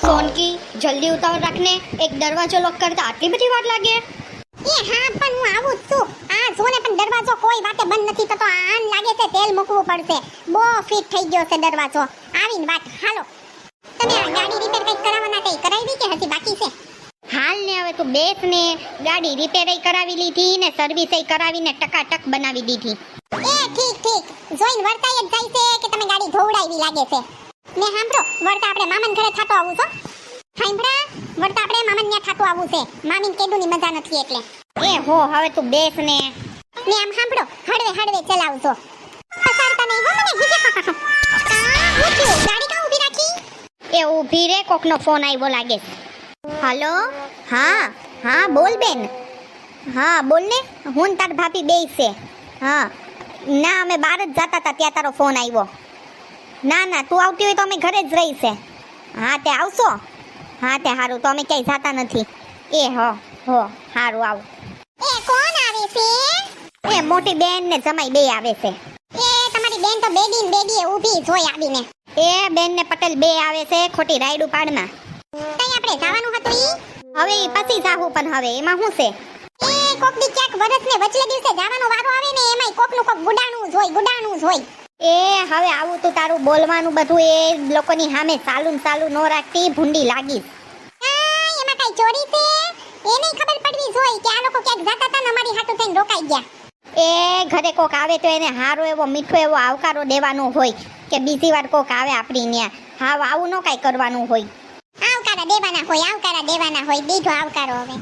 સોનકી જલ્દી ઉતાવળ રાખને, એક દરવાજો લોક કરતા આટલી બધી વાર લાગે? એ હા પણ હું આવું જ છું. આ જો ને પણ દરવાજો કોઈ વાતે બંધ નથી થતો. આન લાગે છે તેલ મૂકવું પડશે. બહુ ફિટ થઈ ગયો છે દરવાજો. આવીને વાત હાલો. તમે આ ગાડી રિપેર કઈ કરાવવાના કઈ કરાવી કે હજી બાકી છે? હાલ ને હવે તું બેસ ને, ગાડી રિપેરય કરાવી લીધી ને સર્વિસય કરાવીને ટકાટક બનાવી દીધી. એ ઠીક જોઈન વર્તાય જ જાય છે કે તમે ગાડી ધોવડાવી લાગે છે. ને સાંભળો, વર્તા આપણે મામન ઘરે થાતો આવું છો. સાંભળા, વર્તા આપણે મામન ન્યા થાતો આવું છે. મામીન કેડુની મજા નથી એટલે. એ હો હવે તું બેસ ને. ને આમ સાંભળો, હળવે ચલાવજો. ફસાડતા નહીં હો મને. હું થયું? ગાડી કાં ઊભી રાખી? એ ઊભી રે, કોકનો ફોન આવ્યો લાગે. હાલો, હા બોલ બેન. હા બોલ ને, હું તાર ભાભી બેય છે. હા ના, અમે બહાર જ જતા હતા ત્યાં તારો ફોન આવ્યો. ના તું આવતી હોય તો અમે ઘરે જ રહી છે. હા તે આવશો? હા તે સારું, તો અમે ક્યાંય જતા નથી. એ હો સારું આવું. એ કોણ આવે છે? એ મોટી બેન ને જમાઈ બે આવે છે. એ તમારી બેન તો બેડીએ ઊભી જોઈ આવીને. એ બેન ને પટેલ બે આવે છે ખોટી રાયડું પાડમાં. તઈ આપણે જવાનું હતું ઈ? હવે ઈ પછી જાવું, પણ હવે એમાં શું છે? એ કોક દી ક્યાંક વરસને વચલે દિવસે જવાનો વારો આવે ને એમાંય કોકનું કોક ગુડાણું જ હોય. એ હવે આવું તું તારું બોલવાનું બધું એ લોકોની સામે ચાલુ નો રાખતી, ભૂંડી લાગીશ. એમાં કઈ ચોરી છે? એને ખબર પડવી જોઈએ કે આ લોકો ક્યાંક જતા હતા ને અમારી હાટુ થઈને રોકાઈ ગયા. એ ઘરે કોક આવે તો એને હારો એવો મીઠો એવો આવકારો દેવાનો હોય કે બીજી વાર કોક આવે આપણી ન્યા. હા આવું નો કાઈ કરવાનું હોય. આવકારા દેવાના હોય દીધો આવકારો હવે.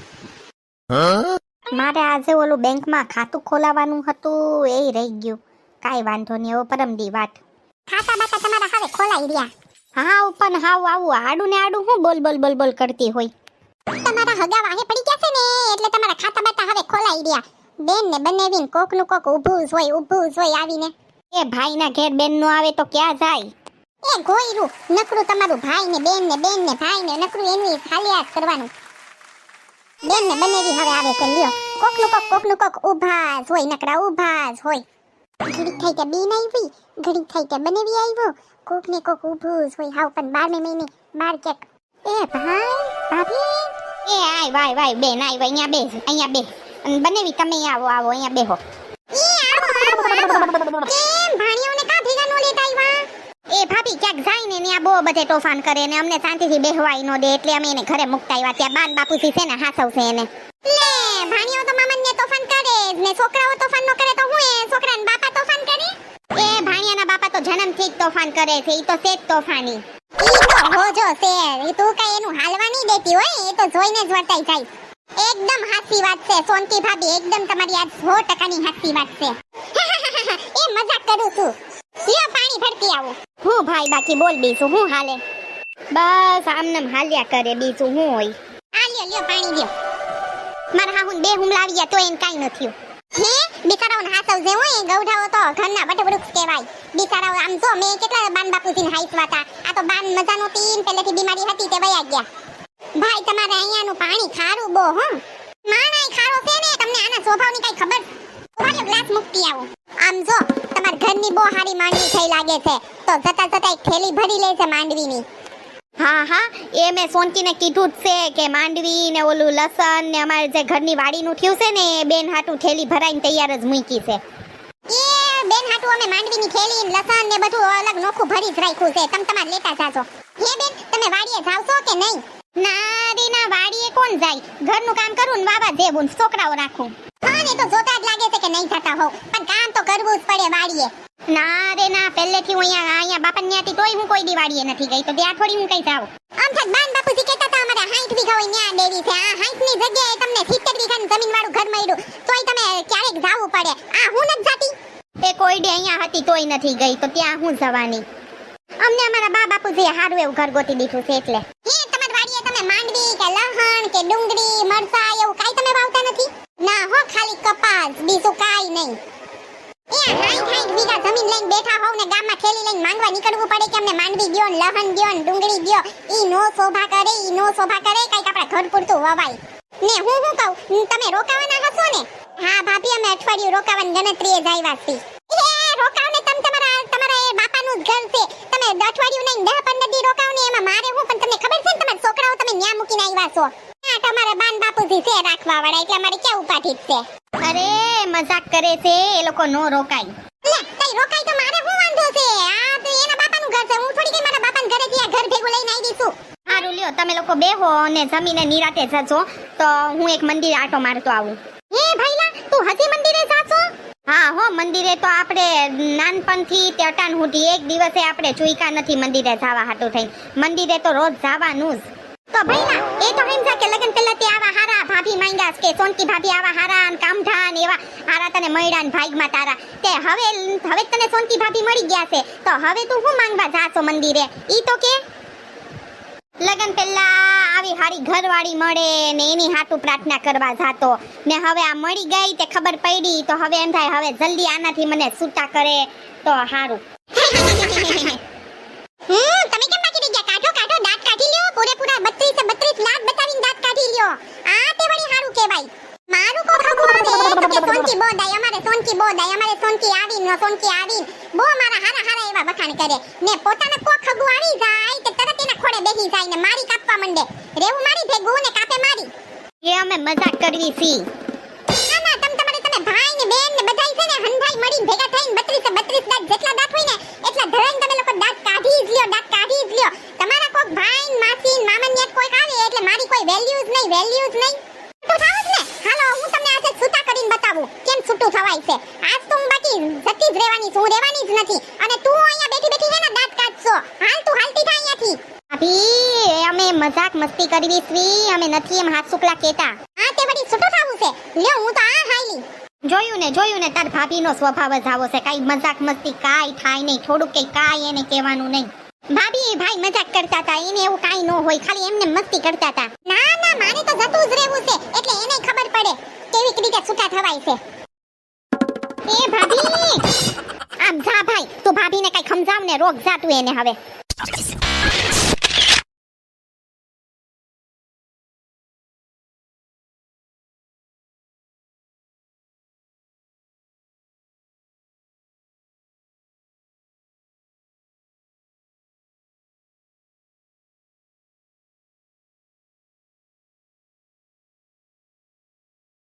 મારે આજે ઓલું બેંકમાં ખાતું ખોલાવાનું હતું, એ રહી ગયું. કાઈ વાંધો નહીં, હવે પરમદી વાત. ખાતા બાતા તમારા હવે ખોલાઈ રહ્યા. હા પણ હાવ આવું આડું ને આડું હું બોલ કરતી હોય. તમારા હગા વાહે પડી ગયા છે ને એટલે તમારા ખાતા બાતા હવે ખોલાઈ રહ્યા. બેન ને બનેવીને કોકનું કોક ઊભું જ હોય આવીને. એ ભાઈના ઘેર બેન નો આવે તો ક્યાં જાય? એ ગોયરું નકરું તમારું ભાઈ ને બેન ને ભાઈ ને નકરું એનું ખાલિયાત કરવાનું. બેન ને બનેવી હવે આવે છે લ્યો. કોકનું કોક ઊભા જ હોય, નકરા ઊભા જ હોય. ઘડીક થઈ કે બેન આવી, ઘડીક થઈ કે બનેવી આવ્યો. કોક ને કોક ઊભું જ હોય. હાવ પણ 12મે મહિને 12 કેક. એ ભાઈ ભાભી એ આય વાય બેન આય અહીંયા બે. અને બનેવી તમે આવો અહીંયા બેહો. એ આવો. કેમ ભાણિયોને કા ભેગા નો લેતા આવ્યા? એ ભાભી ક્યાંક જાય ને ત્યાં બહુ બધે તોફાન કરે ને અમને શાંતિથી બેહવાય નો દે, એટલે અમે એને ઘરે મુકતા આવ્યા. ત્યાં બાન બાપુજી છે ને હાસવશે એને. લે ભાણિયો તો મામનને તોફાન કરે ને છોકરાઓ તોફાન નો કરે તો હું એ છોકરાના બાપા તોફાન કરે? એ ભાણિયાના બાપા તો જન્મથી જ તોફાન કરે છે, ઈ તો છે જ તોફાની. ઈ તો હોજો છે. તું કઈ એનું હાલવા નહીં દેતી હોય, એ તો જોઈને જ વર્તાઈ જાય. એકદમ હાચી વાત છે સોનકી ભાભી, એકદમ તમારી આ 100%ની હાચી વાત છે. એ મજાક કરું છું. લ્યો પાણી ભરતી આવું. હું ભાઈ બાકી બોલ બીજું હું હાલે? બસ આમનેમ હાલ્યા કરે, બીજું હું હોય? આ લ્યો પાણી લ્યો. મારા હાહુન બે હુમલા આવી ગયા તો એને કાઈ ન થયું. હે બિચારાઓને હાસવ જે હોય ગૌઢાઓ તો ઘરના વટવૃક્ષ કહેવાય. બિચારાઓ આમ જો મેં કેટલા બાન બાપુજીને હાઈસવા હતા. આ તો બાન મજા નહોતી ને પહેલેથી બીમારી હતી તે વયા ગયા. ભાઈ તમારે અહીંયાનું પાણી ખારું બહુ હો. માણાઈ ખારો છે ને, તમને આના સ્વભાવની કઈ ખબર? તમારો ગ્લાસ મૂકતી આવો. આમ જો તમાર ઘરની બહુ હારી માંડવી થઈ લાગે છે તો જતા એક થેલી ભરી લે છે માંડવીની. હા એ મેં સોનકીને કીધું જ છે કે માંડવી ને ઓલું લસણ ને અમારે જે ઘરની વાડીનું થયું છે ને બેન હાટું થેલી ભરાઈને તૈયાર જ મૂકી છે. એ બેન હાટું અમે માંડવીની થેલી ને લસણ ને બધું અલગ નોખું ભરી જ રાખ્યું છે. તમે તમારે લેતા જાજો. હે બેન તમે વાડીએ જાવશો કે નહીં? ના રે ના, વાડીએ કોણ જાય? ઘરનું કામ કરું ને વાવા દેવું ને છોકરાઓ રાખું. હા ને તો જોતા જ લાગે છે કે નહીં જતા હોવ, પણ કામ તો કરવું જ પડે વાડીએ. ના રે ના, પહેલેથી હું અહીંયા બાપા ન્યાથી તોય હું કોઈ દી વાડીએ નથી ગઈ, તો ત્યાં થોડી હું કઈ જાવ. આમ થાક બાન બાપુજી કહેતા હતા અમારે 60 વીઘા હોય ન્યા ડેરી છે. આ 60 ની જગ્યાએ તમને 70 વીઘાની જમીન વાળું ઘર મળ્યું તોય તમે ક્યારેક જાવું પડે. આ હું નથી જાતી. એ કોઈ દી અહીંયા હતી તોય નથી ગઈ, તો ત્યાં હું જવાની? અમને અમારા બા બાપુજીએ હારું એવું ઘર ગોતી દીધું છે એટલે. હે તમાર વાડીએ તમે માંડવી કે લહણ કે ડુંગળી મરચા એવું કાઈ તમે વાવતા નથી? ના હો, ખાલી કપાસ, બીજું કાઈ નહીં. એ 60 વીઘા જમીન લઈને બેઠા હોવ ને ગામમાં થેલી લઈને માંગવા નીકળવું પડે કે અમને માંડવી દ્યો ને લહણ દ્યો ને ડુંગળી દ્યો. ઈ નો શોભા કરે કાઈક આપણા ઘર પૂરતું વવાય. ને હું કહું તમે રોકાવાના હશો ને? હા ભાભી અમે અઠવાડિયું રોકાવાની ગણતરીએ જ આવ્યા છીએ. એ રોકાવ ને તમારા એ બાપાનું જ ઘર છે. તમે અઠવાડિયું નહીં 10-15 દી રોકાવ ને એમાં મારે હું, પણ તમને ખબર છે ને તમારા છો હા તમારા બાન બાપુજી છે રાખવા વાળા એટલે અમારે ક્યાં ઉપાધિ છે અરે મજાક કરે છે, એ લોકો નો રોકાય. લે તઈ રોકાઈ તો મારે શું વાંધો છે આ તો એના બાપાનું ઘર છે હું થોડી કઈ મારા બાપાના ઘરેથી આ ઘર ભેગું લઈને આવી છું હારું લ્યો, તમે લોકો બેહો અને જમીને નિરાતે જજો, તો હું એક મંદિર આટો મારતો આવું. હે ભાઈલા તું હજી મંદિરે જાશો હા હો, મંદિરે તો આપણે નાનપણથી તે અટાણ સુધી એક દિવસે આપણે ચૂક્યા નથી મંદિરે જવા હાટું થઈ. મંદિરે તો રોજ જવાનું જ. તો ભાઈલા એ તો સમજા કે લગન પહેલા તે આવા હારા ભાભી માંગ્યા કે સોનકી ભાભી આવા હારા ને કામઠા ને એવા હારા તને મળ્યા ને ભાગમાં તારા તે હવે તને સોનકી ભાભી મળી ગયા છે, તો હવે તું શું માંગવા જાશો મંદિરે ઈ તો કે. લગન પહેલા આવી હારી ઘરવાળી મળે ને એની હાટુ પ્રાર્થના કરવા જાતો ને હવે આ મળી ગઈ તે ખબર પડી તો હવે એમ થાય હવે જલ્દી આનાથી મને છૂટા કરે તો હારું. તમે કેમ બાકી રહી ગયા કાઢો કાઢો દાંત કાઢી લ્યો પૂરેપૂરા 32 લાખ બતાવીને દાંત કાઢી લ્યો આ તે વળી હારું કહેવાય મારું કો ખગું આવે તો કે સોનકી બોદાય અમારે સોનકી બોદાય અમારે સોનકી આવીને બો મારા હારા હારા એવા વખાણ કરે ને પોતાને કો ખગું આવી જાય તે તરત એના ખોડે બેસી જાય ને મારી કાપવા માંડે રેવું મારી ભેગું ને કાપે મારી એ અમે મજાક કરવી છી. ના ના તમે ભાઈ ને બેન ને બધાય છે ને હંધાઈ મળીને ભેગા થઈને 32 દાંત જેટલા દાંત હોય ને એટલા ધરાઈને તમે લોકો દાંત કાઢી જ લ્યો તમારા કોક ભાઈ ને માસી ને મામા ને કોઈ આવે એટલે મારી કોઈ વેલ્યુ જ નહીં તો થાવ જ ને હાલો હું તમને આજે છૂટા કરીને બતાવું કેમ છૂટું થવાય છે આજ તો હું બાકી જતી જ રહેવાની છું રહેવાની જ નથી અને તું અહીંયા બેઠી છે ને દાંત કાઢશો હાલ તું હાલતી થા અહીંયાથી ભાભી અમે મજાક મસ્તી કરવી છી, અમે નથી એમ હાથ સુકલા કેતા. હા તે વળી છૂટું થાવું છે લ્યો હું તો આ હાલી જોયું ને તાર ભાભીનો સ્વભાવ જ આવો છે, કાઈ મજાક મસ્તી કાઈ થાય નહીં, થોડું કઈ કાઈ એને કહેવાનું નહીં. ભાઈ મજાક કરતા હતા, એને એવું કાઈ ન હોય, ખાલી એમને મસ્તી કરતા હતા. ના મારે તો જતું જ રહેવું છે એટલે એને ખબર પડે કેવી રીતે છૂટા થવાય છે. એ ભાભી આમ જા ભાઈ, તું ભાભીને કઈ સમજાવ ને રોક જા તું એને હવે.